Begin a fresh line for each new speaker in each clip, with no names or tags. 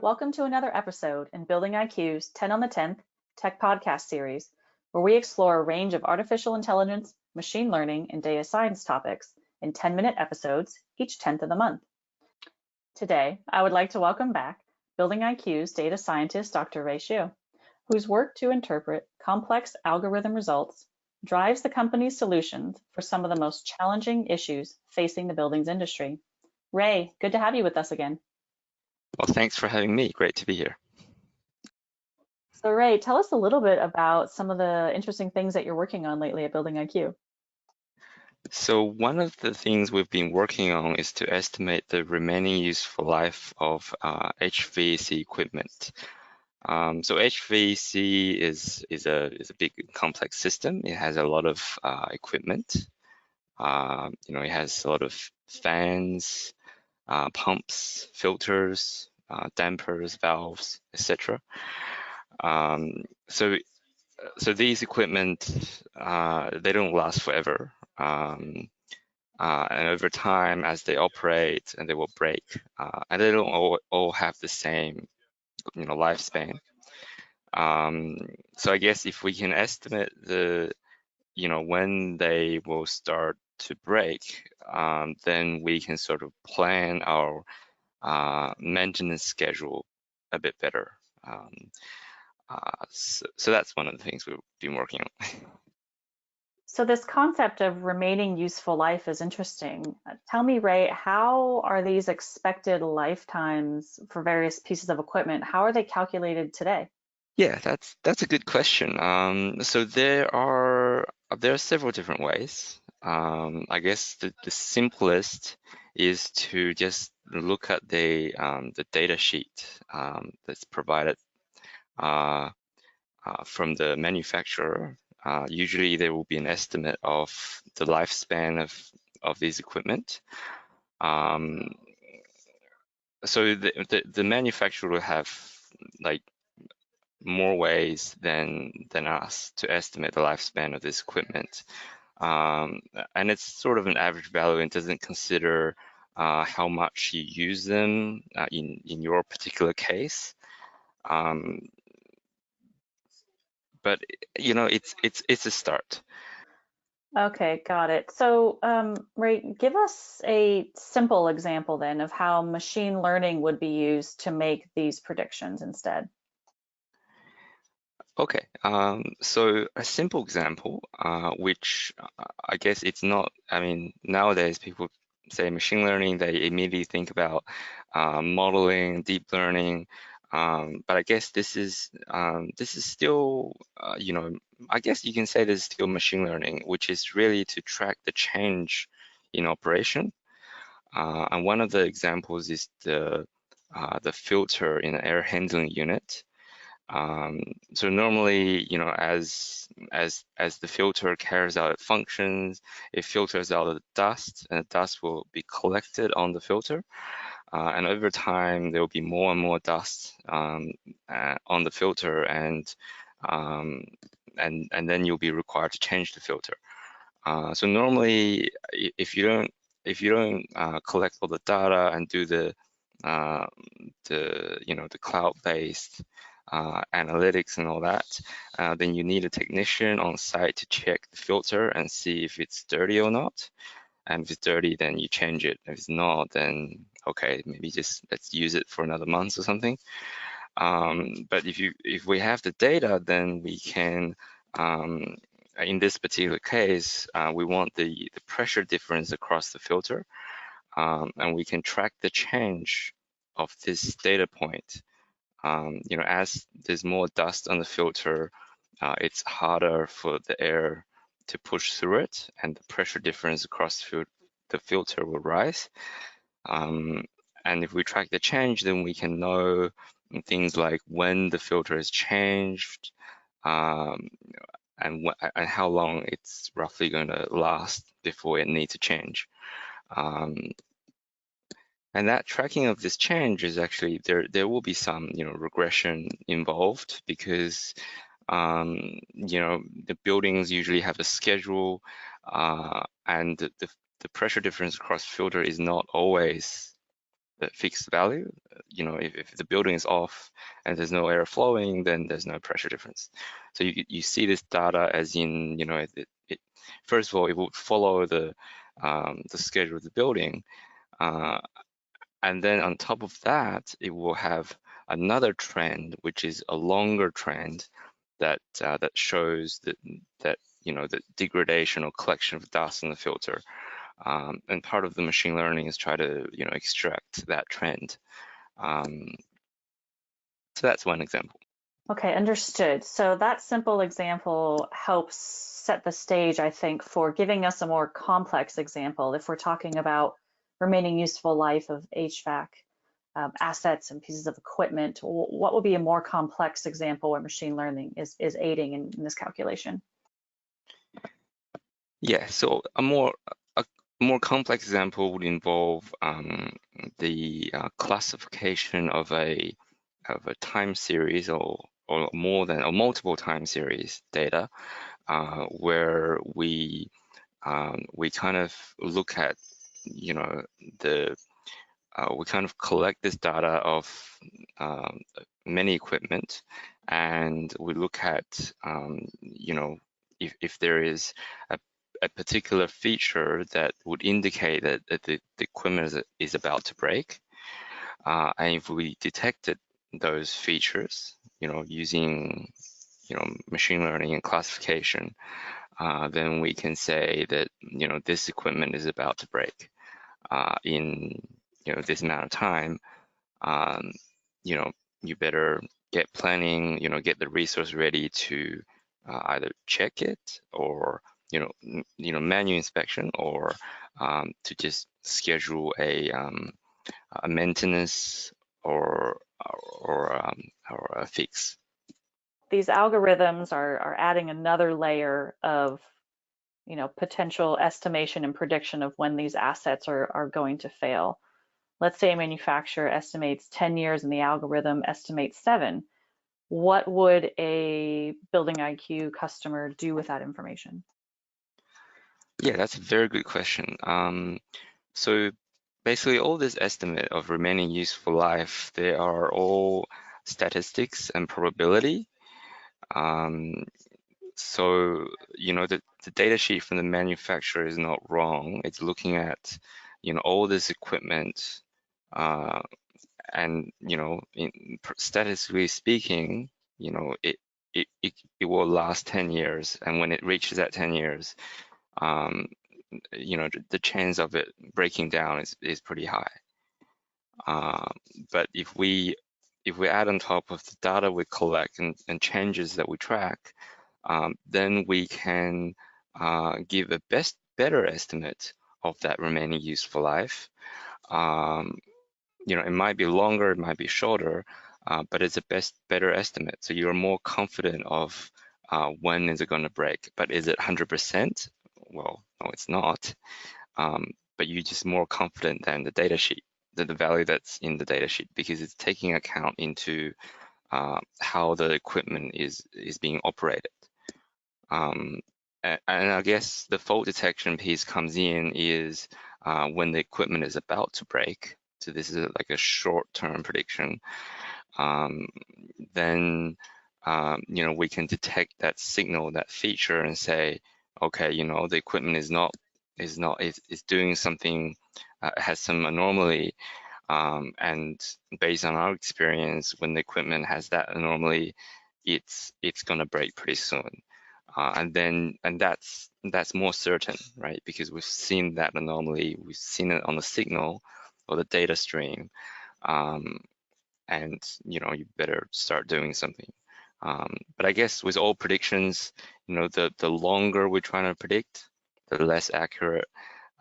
welcome to another episode in Building IQ's 10 on the 10th Tech Podcast series, where we explore a range of artificial intelligence, machine learning, and data science topics in 10-minute episodes each 10th of the month. Today, I would like to welcome back Building IQ's data scientist, Dr. Ray Xu, whose work to interpret complex algorithm results drives the company's solutions for some of the most challenging issues facing the buildings industry. Ray, good to have you with us again.
Well, thanks for having me. Great to be here.
So Ray, tell us a little bit about some of the interesting things that you're working on lately at Building IQ.
So one of the things we've been working on is to estimate the remaining useful life of HVAC equipment. So HVAC is a big complex system. It has a lot of equipment. It has a lot of fans, pumps, filters, dampers, valves, etc. So these equipment, they don't last forever. And over time, as they operate, and they will break, and they don't all have the same, lifespan. So I guess if we can estimate when they will start to break, then we can sort of plan our maintenance schedule a bit better. So that's one of the things we've been working on.
So this concept of remaining useful life is interesting. Tell me, Ray, how are these expected lifetimes for various pieces of equipment? How are they calculated today?
Yeah, that's a good question. So there are several different ways. I guess the simplest is to just look at the data sheet that's provided from the manufacturer. Usually there will be an estimate of the lifespan of these equipment. So the manufacturer will have like more ways than us to estimate the lifespan of this equipment. And it's sort of an average value and doesn't consider how much you use them in your particular case. But it's a start.
Okay, got it. So, Ray, give us a simple example then of how machine learning would be used to make these predictions instead.
Okay, so a simple example, which I guess it's not, nowadays people say machine learning, they immediately think about modeling, deep learning, but I guess this is still, I guess you can say this is still machine learning, which is really to track the change in operation. And one of the examples is the filter in an air handling unit. So normally, as the filter carries out its functions, it filters out the dust, and the dust will be collected on the filter. And over time, there will be more and more dust on the filter, and then you'll be required to change the filter. So normally, if you don't collect all the data and do the cloud-based analytics and all that, then you need a technician on site to check the filter and see if it's dirty or not. And if it's dirty, then you change it. If it's not, then okay, maybe just let's use it for another month or something. But if we have the data, then we can, in this particular case, we want the pressure difference across the filter, and we can track the change of this data point. As there's more dust on the filter, it's harder for the air to push through it, and the pressure difference across the filter will rise. And if we track the change, then we can know things like when the filter is changed, and how long it's roughly going to last before it needs to change. And that tracking of this change is actually, there will be some, regression involved because, the buildings usually have a schedule, and the pressure difference across filter is not always fixed value. If the building is off and there's no air flowing, then there's no pressure difference. So you see this data as in, first of all, it would follow the schedule of the building, and then on top of that, it will have another trend, which is a longer trend that shows that the degradation or collection of dust in the filter. And part of the machine learning is try to extract that trend. So that's one example.
Okay, understood. So that simple example helps set the stage, I think, for giving us a more complex example. If we're talking about remaining useful life of HVAC assets and pieces of equipment, what would be a more complex example where machine learning is aiding in this calculation?
Yeah, so a more complex example would involve the classification of a time series or multiple time series data, where we kind of look at we kind of collect this data of many equipment, and we look at if there is a particular feature that would indicate that the equipment is about to break. And if we detected those features, using machine learning and classification, then we can say that this equipment is about to break in this amount of time. You better get planning, get the resource ready to either check it, or manual inspection, or to just schedule a maintenance or a fix.
These algorithms are adding another layer of potential estimation and prediction of when these assets are going to fail. Let's say a manufacturer estimates 10 years and the algorithm estimates 7. What would a Building IQ customer do with that information?
Yeah, that's a very good question. So basically, all this estimate of remaining useful life, they are all statistics and probability. So the data sheet from the manufacturer is not wrong. It's looking at all this equipment, and statistically speaking, it will last 10 years, and when it reaches that 10 years, the chance of it breaking down is pretty high. But if we add on top of the data we collect and changes that we track, then we can give a better estimate of that remaining useful life. It might be longer, it might be shorter, but it's a better estimate. So you're more confident of when is it going to break. But is it 100%? Well, no, it's not. But you're just more confident than the data sheet, the value that's in the data sheet, because it's taking account into how the equipment is being operated. And I guess the fault detection piece comes in is when the equipment is about to break. So this is like a short-term prediction. Then we can detect that signal, that feature, and say, okay, the equipment is doing something, has some anomaly, and based on our experience, when the equipment has that anomaly, it's gonna break pretty soon. And that's more certain, right? Because we've seen that anomaly, we've seen it on the signal or the data stream, and you better start doing something. But I guess with all predictions, the longer we're trying to predict, the less accurate.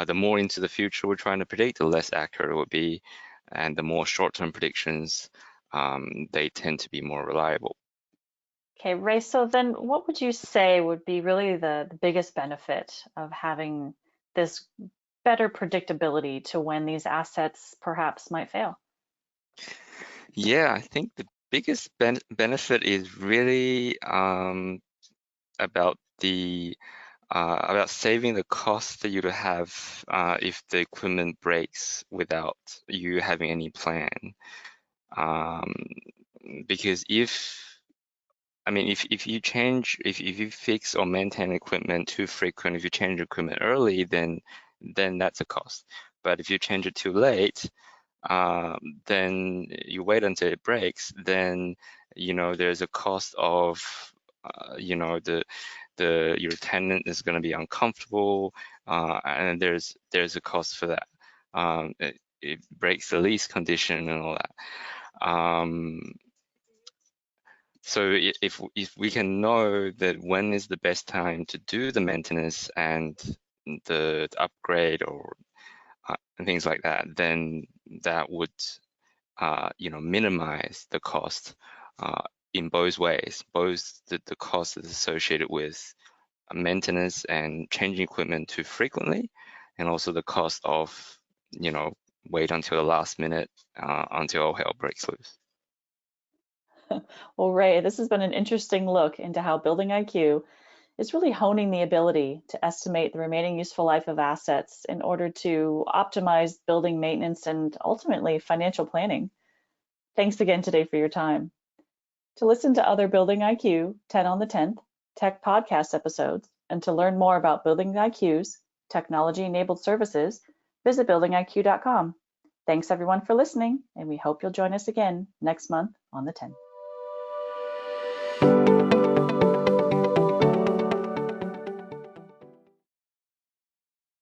The more into the future we're trying to predict, the less accurate it will be, and the more short-term predictions, they tend to be more reliable.
Okay, Ray, so then what would you say would be really the biggest benefit of having this better predictability to when these assets perhaps might fail?
Yeah, I think the biggest benefit is really about the about saving the cost that you'd have if the equipment breaks without you having any plan. Um, because if you fix or maintain equipment too frequent, if you change equipment early, then that's a cost. But if you change it too late, then you wait until it breaks, then there's a cost of your tenant is going to be uncomfortable, and there's a cost for that. It breaks the lease condition and all that. So if we can know that when is the best time to do the maintenance and the upgrade or and things like that, then that would minimize the cost in both ways, both the cost that's associated with maintenance and changing equipment too frequently, and also the cost of wait until the last minute until all hell breaks loose.
Well, Ray, this has been an interesting look into how building IQ is really honing the ability to estimate the remaining useful life of assets in order to optimize building maintenance and ultimately financial planning. Thanks again today for your time. To listen to other Building IQ 10 on the 10th Tech Podcast episodes and to learn more about Building IQ's technology-enabled services, visit buildingiq.com. Thanks everyone for listening, and we hope you'll join us again next month on the 10th.